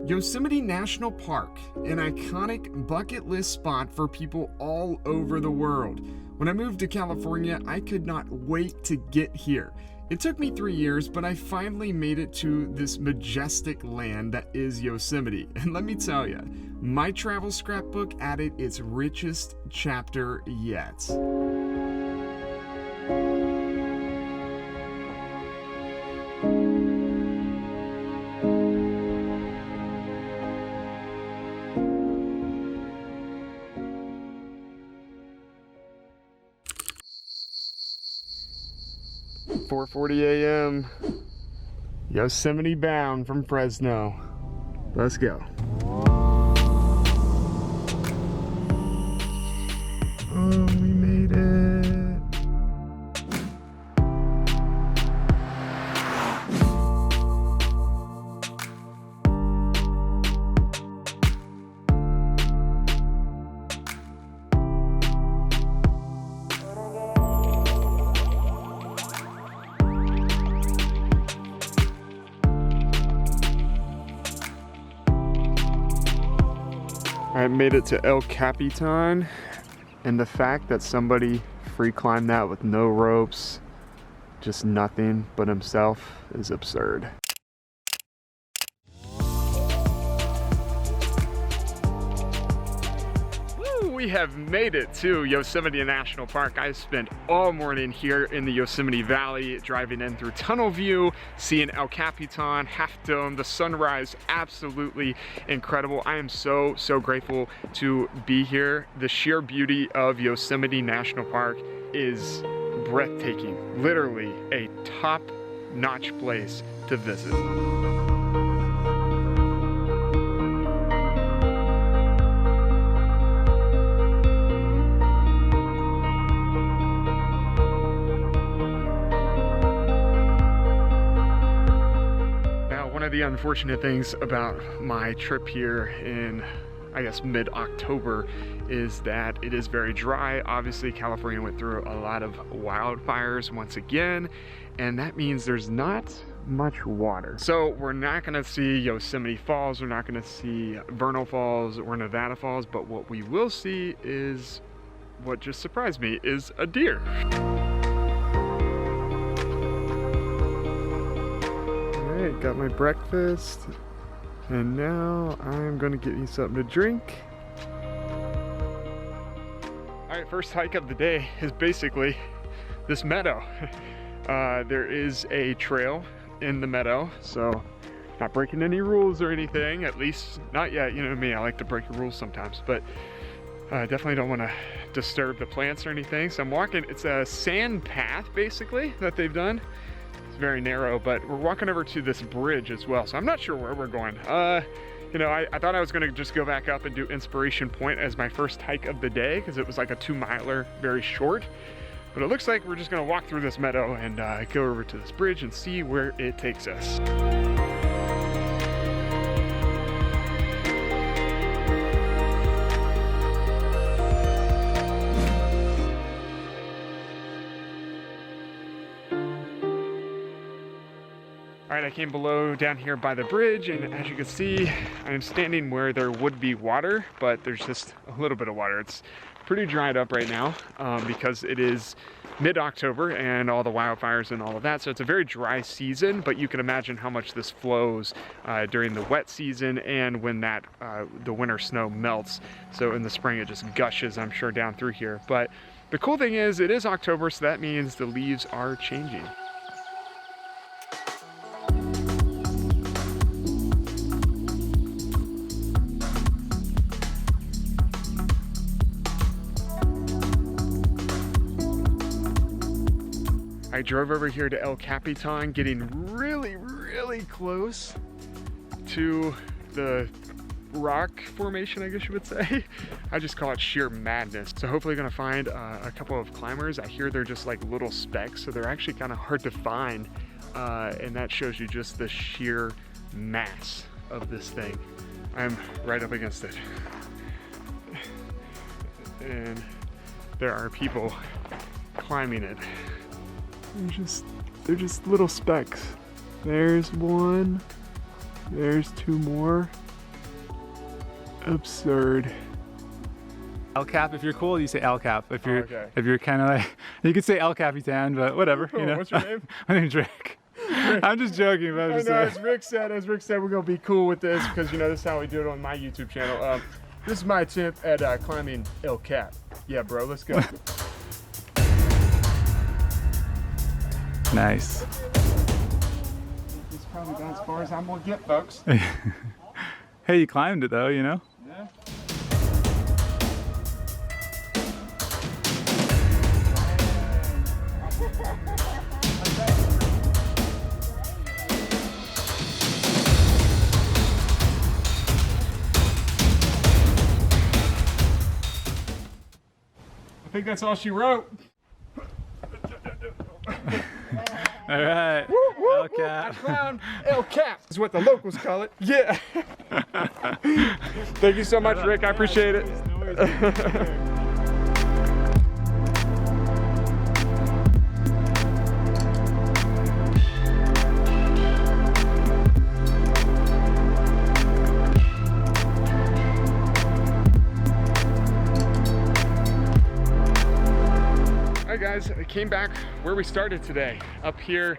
Yosemite National Park, an iconic bucket list spot for people all over the world. When I moved to California, I could not wait to get here. It took me 3 years, but I finally made it to this majestic land that is Yosemite. And let me tell you, my travel scrapbook added its richest chapter yet. "4:40 a.m. Yosemite bound from Fresno. Let's go." Oh, we made it. I made it to El Capitan, and the fact that somebody free climbed that with no ropes, just nothing but himself, is absurd. We have made it to Yosemite National Park. I spent all morning here in the Yosemite Valley, driving in through Tunnel View, seeing El Capitan, Half Dome, the sunrise, absolutely incredible. I am so grateful to be here. The sheer beauty of Yosemite National Park is breathtaking. Literally a top-notch place to visit. One of the unfortunate things about my trip here in, I guess, mid-October is that it is very dry. Obviously, California went through a lot of wildfires once again, and that means there's not much water. So we're not gonna see Yosemite Falls, we're not gonna see Vernal Falls or Nevada Falls, but what we will see is, what just surprised me, is a deer. Got my breakfast, and now I'm gonna get me something to drink. All right, first hike of the day is basically this meadow. There is a trail in the meadow, so not breaking any rules or anything, at least not yet. You know me, I like to break the rules sometimes, but definitely don't want to disturb the plants or anything. So I'm walking, it's a sand path basically that they've done. It's very narrow, but we're walking over to this bridge as well, so I'm not sure where we're going. You know, I thought I was gonna just go back up and do Inspiration Point as my first hike of the day, because it was like a 2-miler, very short. But it looks like we're just gonna walk through this meadow and go over to this bridge and see where it takes us. All right, I came below down here by the bridge, and as you can see, I am standing where there would be water, but there's just a little bit of water. It's pretty dried up right now because it is mid-October and all the wildfires and all of that. So it's a very dry season, but you can imagine how much this flows during the wet season and when that the winter snow melts. So in the spring, it just gushes, I'm sure, down through here. But the cool thing is it is October, so that means the leaves are changing. I drove over here to El Capitan, getting really close to the rock formation, I guess you would say. I just call it sheer madness. So hopefully gonna find a couple of climbers. I hear they're just like little specks, so they're actually kind of hard to find. And that shows you just the sheer mass of this thing. I'm right up against it. And there are people climbing it. They're just little specks. There's one, there's two more. Absurd. El Cap, if you're cool, you say El Cap. If you're okay. if you're kind of like, you could say El Capitan, but whatever, you know. What's your name? My name's Rick. I'm just joking, but I'm just as Rick said, we're gonna be cool with this because you know this is how we do it on my YouTube channel. This is my attempt at climbing El Cap. Yeah, bro, let's go. Nice. It's probably about as far as I'm gonna get, folks. Hey, you climbed it though, you know. Yeah. I think that's all she wrote. All right. Woo, woo, El Cap. I found El Cap is what the locals call it. Yeah. Thank you so much, Rick. I appreciate it. Alright guys, I came back where we started today, up here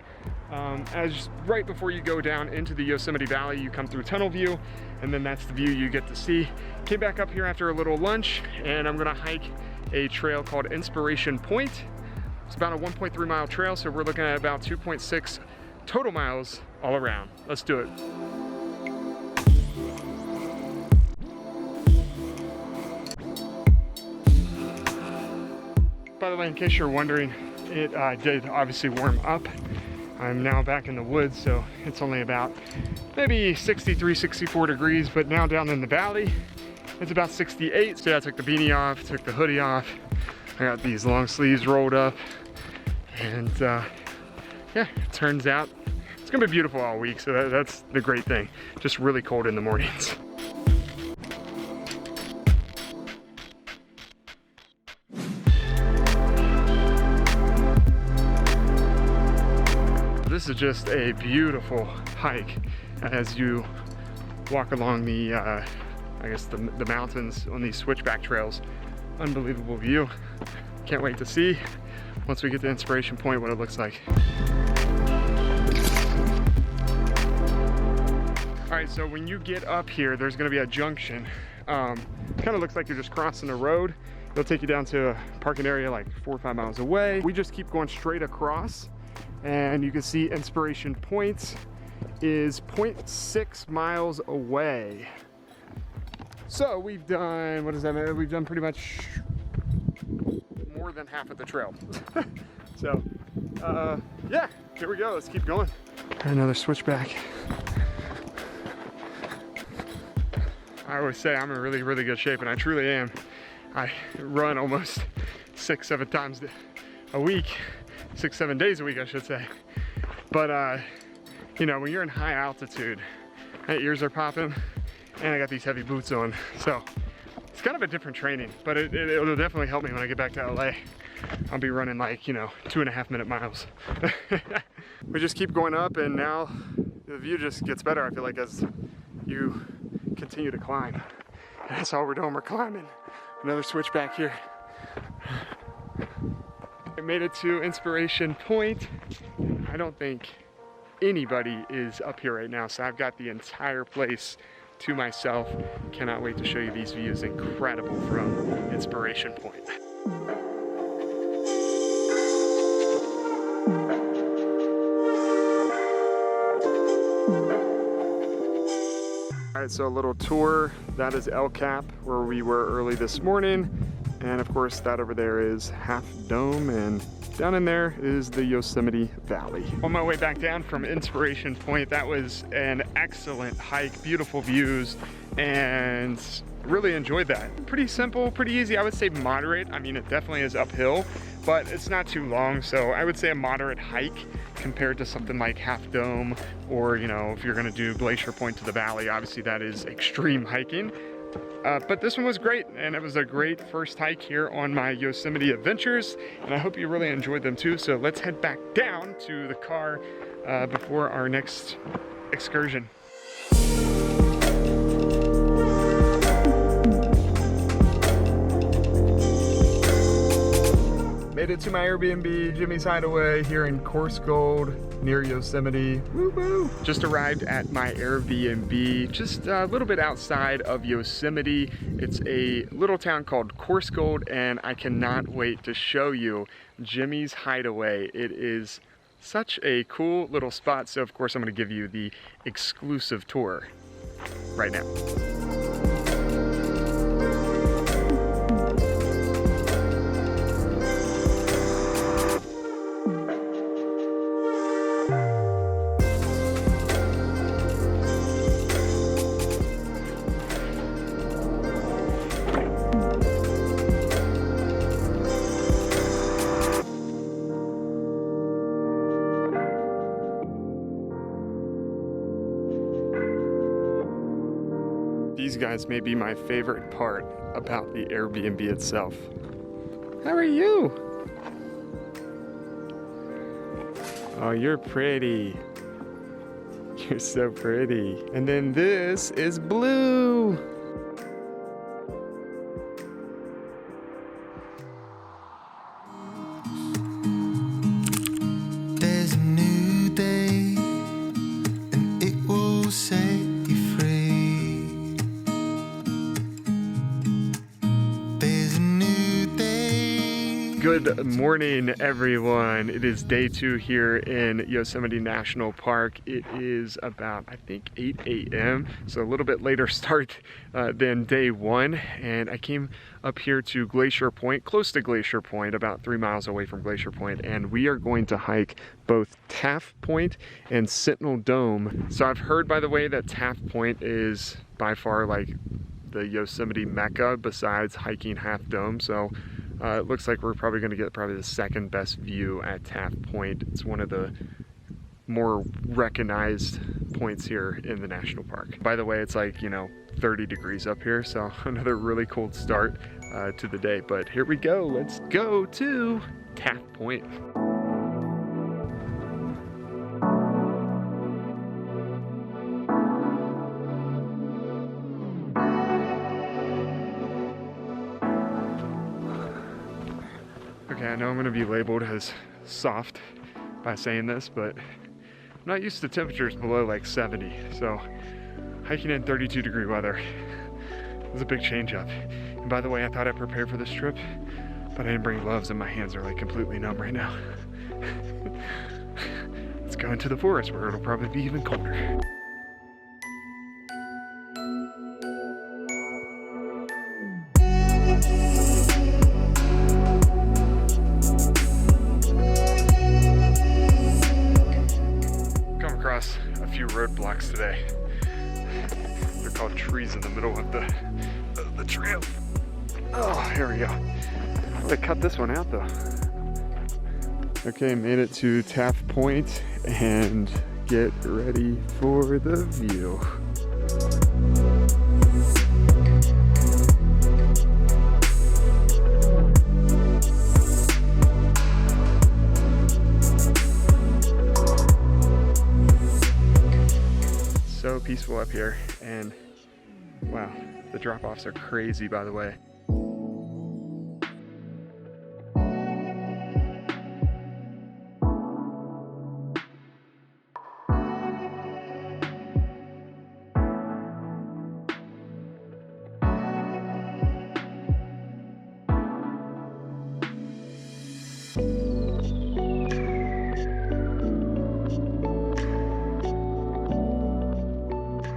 as right before you go down into the Yosemite Valley. You come through tunnel view and then that's the view you get to see. Came back up here after a little lunch and I'm gonna hike a trail called Inspiration Point. It's about a 1.3 mile trail, so we're looking at about 2.6 total miles all around. Let's do it. By the way, in case you're wondering, it did obviously warm up. I'm now back in the woods, so it's only about maybe 63, 64 degrees, but now down in the valley, it's about 68. So yeah, I took the beanie off, took the hoodie off. I got these long sleeves rolled up, and yeah, it turns out it's gonna be beautiful all week, so that's the great thing. Just really cold in the mornings. This is just a beautiful hike as you walk along the, I guess the mountains on these switchback trails. Unbelievable view. Can't wait to see once we get to Inspiration Point what it looks like. All right, so when you get up here, there's gonna be a junction. Kind of looks like you're just crossing a road. It'll take you down to a parking area like 4 or 5 miles away. We just keep going straight across, and you can see Inspiration Point is 0.6 miles away. So we've done, what does that mean? We've done pretty much more than half of the trail. So, yeah, here we go, let's keep going. Another switchback. I always say I'm in really, really good shape, and I truly am. I run almost 6-7 times a week. 6-7 days a week, I should say. But you know, when you're in high altitude, my ears are popping and I got these heavy boots on. So it's kind of a different training, but it'll definitely help me when I get back to LA. I'll be running like, you know, 2.5 minute miles. We just keep going up, and now the view just gets better, I feel like, as you continue to climb. And that's all we're doing, we're climbing. Another switchback here. I made it to Inspiration Point. I don't think anybody is up here right now, so I've got the entire place to myself. Cannot wait to show you these views. Incredible from Inspiration Point. All right, so a little tour. That is El Cap, where we were early this morning. And of course, that over there is Half Dome, and down in there is the Yosemite Valley. On my way back down from Inspiration Point, that was an excellent hike, beautiful views, and really enjoyed that. Pretty simple, pretty easy. I would say moderate. I mean, it definitely is uphill, but it's not too long. So I would say a moderate hike compared to something like Half Dome, or, you know, if you're gonna do Glacier Point to the valley, obviously that is extreme hiking. But this one was great, and it was a great first hike here on my Yosemite adventures, and I hope you really enjoyed them too. So let's head back down to the car before our next excursion. it to my Airbnb, Jimmy's Hideaway, here in Coarse Gold, near Yosemite. Woo-woo! Just arrived at my Airbnb, just a little bit outside of Yosemite. It's a little town called Coarse Gold, and I cannot wait to show you Jimmy's Hideaway. It is such a cool little spot, so of course I'm going to give you the exclusive tour right now. These guys may be my favorite part about the Airbnb itself. How are you? Oh, you're pretty. You're so pretty. And then this is Blue. There's a new day, and it will set you free. There's a new day. Good morning, everyone. It is day 2 here in Yosemite National Park. It is about, I think, 8 a.m. So a little bit later start than day 1. And I came up here to Glacier Point, close to Glacier Point, about 3 miles away from Glacier Point. And we are going to hike both Taft Point and Sentinel Dome. So I've heard, by the way, that Taft Point is by far like the Yosemite Mecca besides hiking Half Dome. So it looks like we're probably going to get the second best view at Taft Point. It's one of the more recognized points here in the national park. By the way, it's like, 30 degrees up here, so another really cold start to the day. But here we go. Let's go to Taft Point. Okay, I know I'm going to be labeled as soft by saying this, but I'm not used to temperatures below like 70, so hiking in 32-degree weather was a big change up. And by the way, I thought I prepared for this trip, but I didn't bring gloves and my hands are like completely numb right now. Let's go into the forest where it'll probably be even colder. A few roadblocks today. They're called trees in the middle of the trail. Oh, here we go. They cut this one out though. Okay, made it to Taft Point and get ready for the view. So peaceful up here, and wow, the drop-offs are crazy, by the way.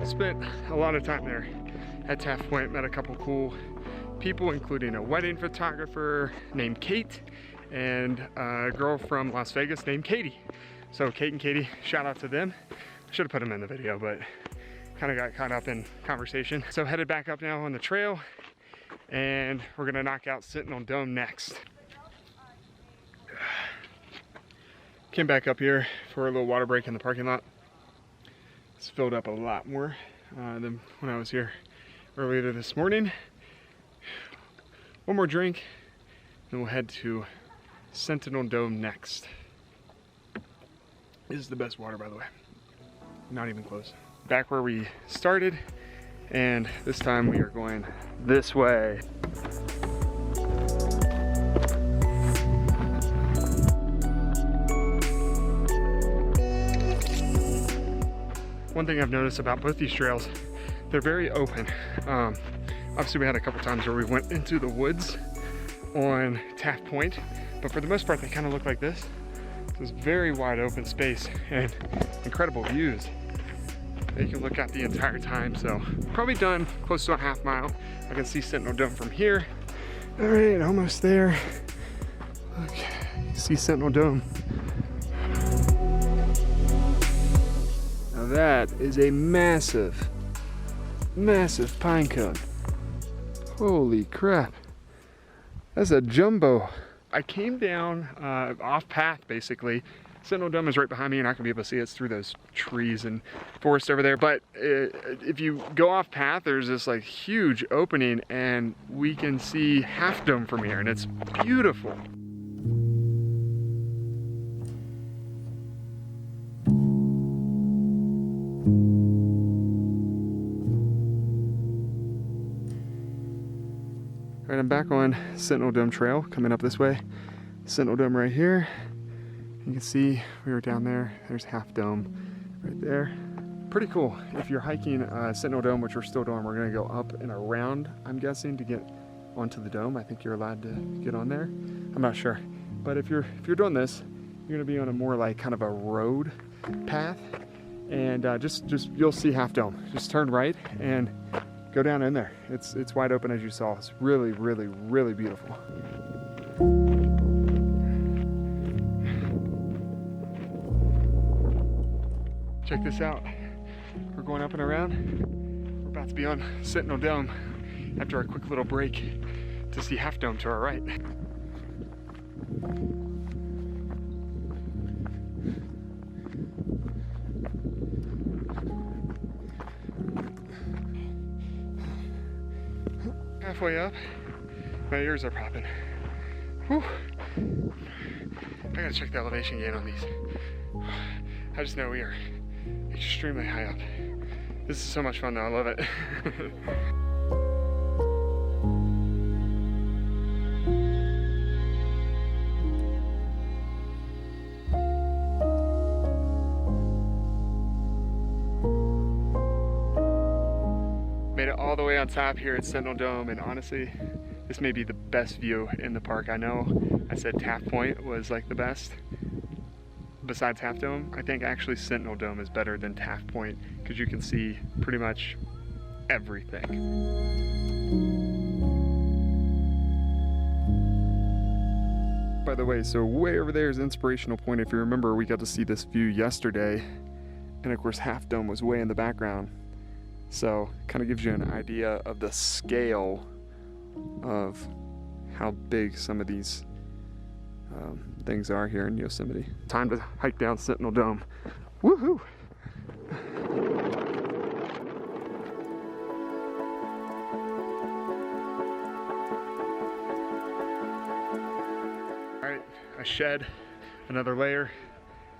Spent a lot of time there at Taft Point, met a couple cool people, including a wedding photographer named Kate and a girl from Las Vegas named Katie. So Kate and Katie, shout out to them. I should have put them in the video, but kind of got caught up in conversation. So headed back up now on the trail, and we're gonna knock out Sentinel Dome next. Came back up here for a little water break in the parking lot. It's filled up a lot more than when I was here earlier this morning. One more drink, then we'll head to Sentinel Dome next. This is the best water, by the way. Not even close. Back where we started, and this time we are going this way. one thing I've noticed about both these trails, they're very open. Obviously we had a couple times where we went into the woods on Taft Point, but for the most part they kind of look like this. So it's very wide open space and incredible views that you can look at the entire time. So probably done close to a half mile. I can see Sentinel Dome from here. All right, almost there. Okay, you see Sentinel Dome. Now that is a massive, massive pine cone. Holy crap. That's a jumbo. I came down off path basically. Sentinel Dome is right behind me. You're not gonna be able to see it. It's through those trees and forest over there. But if you go off path, there's this like huge opening and we can see Half Dome from here and it's beautiful. All right, I'm back on Sentinel Dome Trail, coming up this way. Sentinel Dome right here. You can see we were down there. There's Half Dome right there. Pretty cool. If you're hiking Sentinel Dome, which we're still doing, we're gonna go up and around, I'm guessing, to get onto the dome. I think you're allowed to get on there. I'm not sure. But if you're doing this, you're gonna be on a more like kind of a road path. And just you'll see Half Dome. Just turn right and go down in there. It's wide open as you saw. It's really, really, really beautiful. Check this out. We're going up and around. We're about to be on Sentinel Dome after a quick little break to see Half Dome to our right. Halfway up, my ears are popping. Whew. I gotta check the elevation gain on these. I just know we are extremely high up. This is so much fun though, I love it. Made it all the way on top here at Sentinel Dome, and honestly, this may be the best view in the park. I know I said Taft Point was like the best. Besides Half Dome, I think actually Sentinel Dome is better than Taft Point because you can see pretty much everything. By the way, so way over there is Inspirational Point. If you remember, we got to see this view yesterday, and of course Half Dome was way in the background. So kind of gives you an idea of the scale of how big some of these things are here in Yosemite. Time to hike down Sentinel Dome. Woohoo! All right, I shed another layer.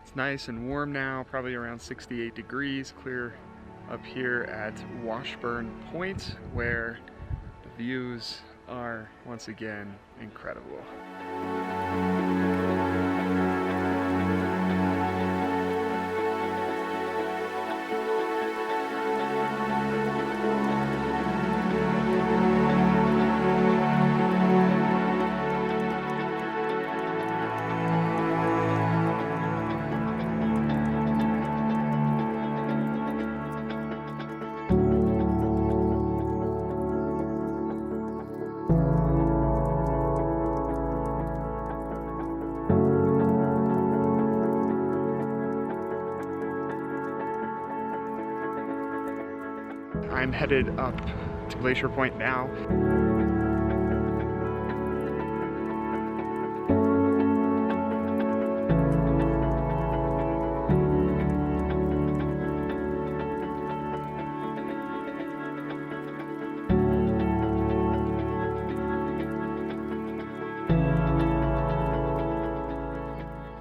It's nice and warm now, probably around 68 degrees, clear up here at Washburn Point, where the views are once again incredible. I'm headed up to Glacier Point now.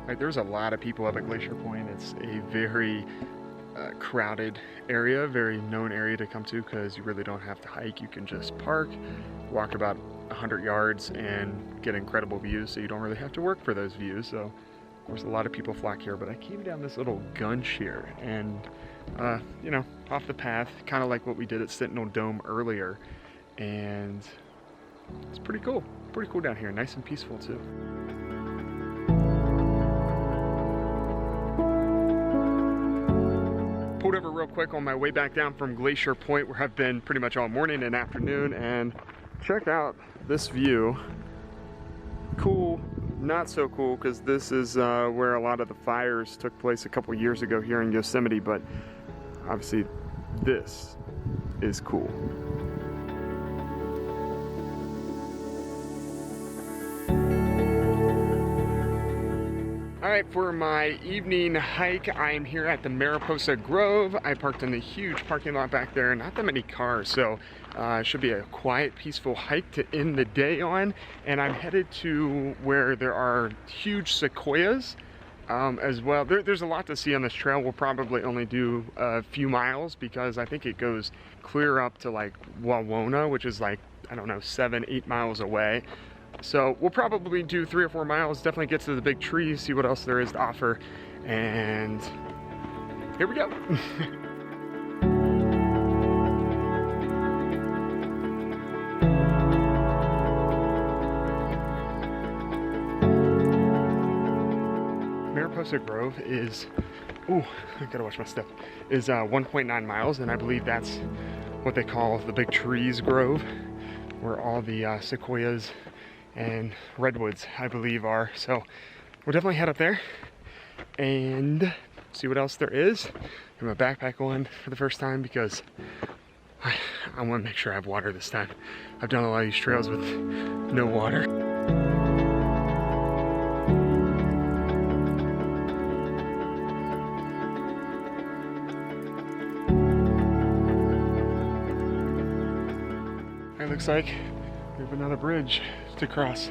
Right, there's a lot of people up at Glacier Point. It's a very crowded area, very known area to come to because you really don't have to hike. You can just park, walk about 100 yards and get incredible views, so you don't really have to work for those views. So of course a lot of people flock here, but I came down this little gun shear and you know, off the path, kind of like what we did at Sentinel Dome earlier. And it's pretty cool down here, nice and peaceful too. Pulled over real quick on my way back down from Glacier Point, where I've been pretty much all morning and afternoon, and check out this view. Cool, not so cool, because this is where a lot of the fires took place a couple years ago here in Yosemite, but obviously this is cool. All right, for my evening hike, I am here at the Mariposa Grove. I parked in the huge parking lot back there, not that many cars, so it should be a quiet, peaceful hike to end the day on. And I'm headed to where there are huge sequoias as well. There's a lot to see on this trail. We'll probably only do a few miles because I think it goes clear up to like Wawona, which is like, I don't know, 7-8 miles away. So we'll probably do 3 or 4 miles, definitely get to the big trees, see what else there is to offer, and here we go. Mariposa Grove is, ooh, I gotta watch my step, is 1.9 miles, and I believe that's what they call the Big Trees Grove, where all the sequoias and redwoods, I believe, are. So we'll definitely head up there and see what else there is. Get my backpack on for the first time because I want to make sure I have water this time. I've done a lot of these trails with no water. It looks like we have another bridge to cross.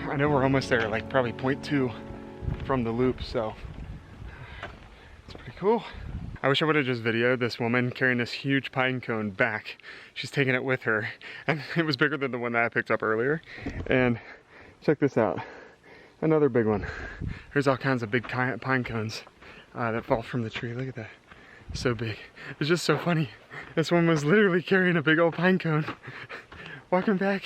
I know we're almost there, like probably 0.2 from the loop, so it's pretty cool. I wish I would have just videoed this woman carrying this huge pine cone back. She's taking it with her, and it was bigger than the one that I picked up earlier. And check this out, another big one. There's all kinds of big pine cones that fall from the tree. Look at that, so big. It's just so funny. This one was literally carrying a big old pine cone, walking back.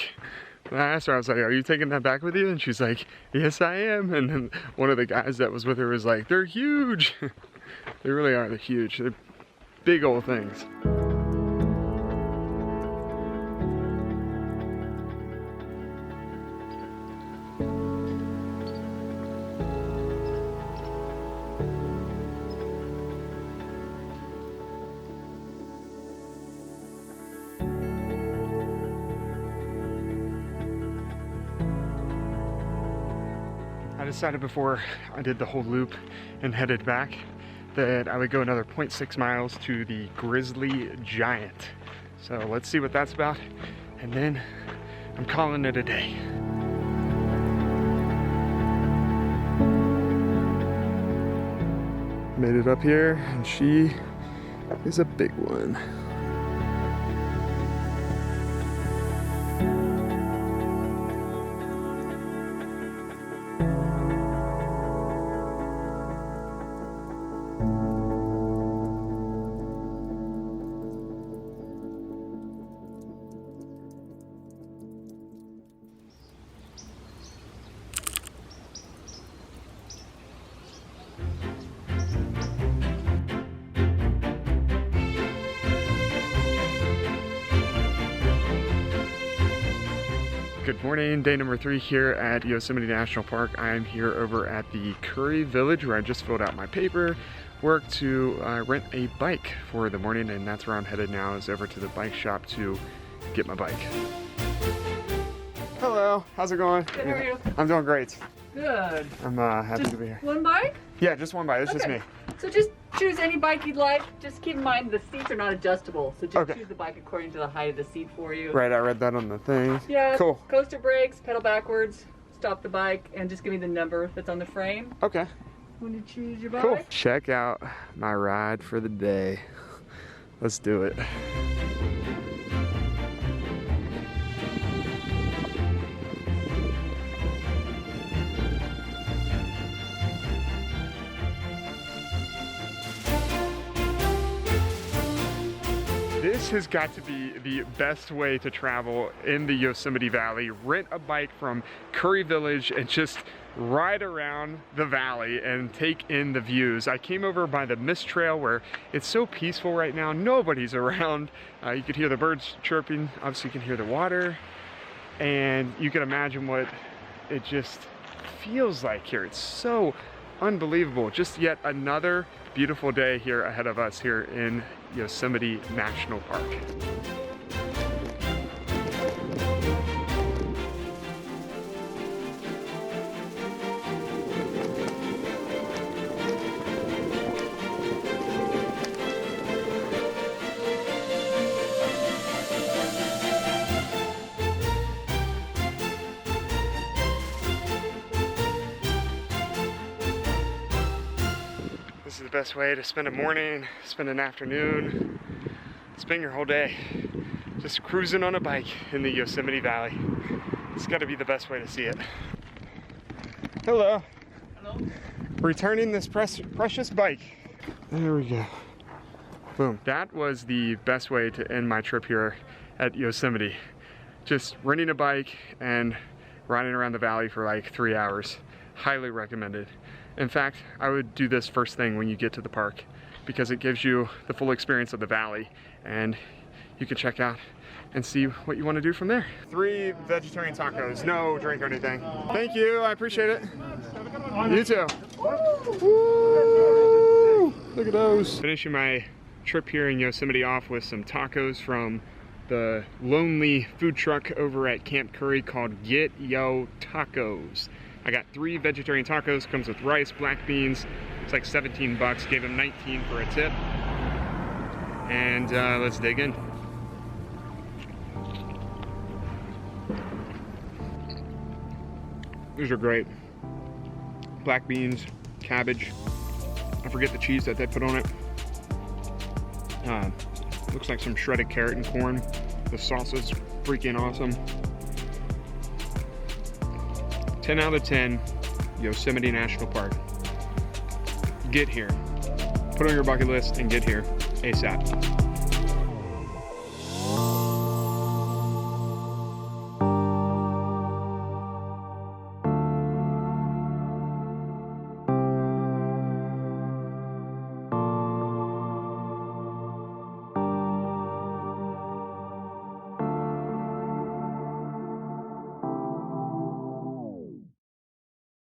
And I asked her, I was like, are you taking that back with you? And she's like, yes, I am. And then one of the guys that was with her was like, they're huge. They really are, they're huge. They're big old things. I decided before I did the whole loop and headed back that I would go another 0.6 miles to the Grizzly Giant. So let's see what that's about, and then I'm calling it a day. Made it up here, and she is a big one. Good morning, day number 3 here at Yosemite National Park. I'm here over at the Curry Village where I just filled out my paperwork to rent a bike for the morning, and that's where I'm headed now, is over to the bike shop to get my bike. Hello, how's it going? Good, how are you? I'm doing great. Good. I'm happy Just to be here. one bike? Yeah, just one bike, it's just me. So just choose any bike you'd like. Just keep in mind the seats are not adjustable. So just Okay. choose the bike according to the height of the seat for you. Right, I read that on the thing. Yeah. Cool. Coaster brakes, pedal backwards, stop the bike, and just give me the number that's on the frame Okay, when you choose your bike. cool. Check out my ride for the day. Let's do it. This has got to be the best way to travel in the Yosemite Valley. Rent a bike from Curry Village and just ride around the valley and take in the views. I came over by the mist trail where it's so peaceful right now. Nobody's around. You could hear the birds chirping. Obviously you can hear the water, and you can imagine what it just feels like here. It's so unbelievable. Just yet another beautiful day here ahead of us here in Yosemite National Park. This is the best way to spend a morning, spend an afternoon, spend your whole day just cruising on a bike in the Yosemite Valley. It's got to be the best way to see it. Hello. Hello. Returning this precious bike. There we go. Boom. That was the best way to end my trip here at Yosemite. Just renting a bike and riding around the valley for like 3 hours. Highly recommended. In fact, I would do this first thing when you get to the park because it gives you the full experience of the valley and you can check out and see what you want to do from there. 3 vegetarian tacos, no drink or anything. Thank you, I appreciate it. You too. Woo! Look at those. Finishing my trip here in Yosemite off with some tacos from the lonely food truck over at Camp Curry called Get Yo Tacos. I got 3 vegetarian tacos, comes with rice, black beans. It's like 17 bucks, gave him 19 for a tip. And let's dig in. These are great. Black beans, cabbage. I forget the cheese that they put on it. Looks like some shredded carrot and corn. The sauce is freaking awesome. 10 out of 10, Yosemite National Park. Get here. Put on your bucket list and get here ASAP.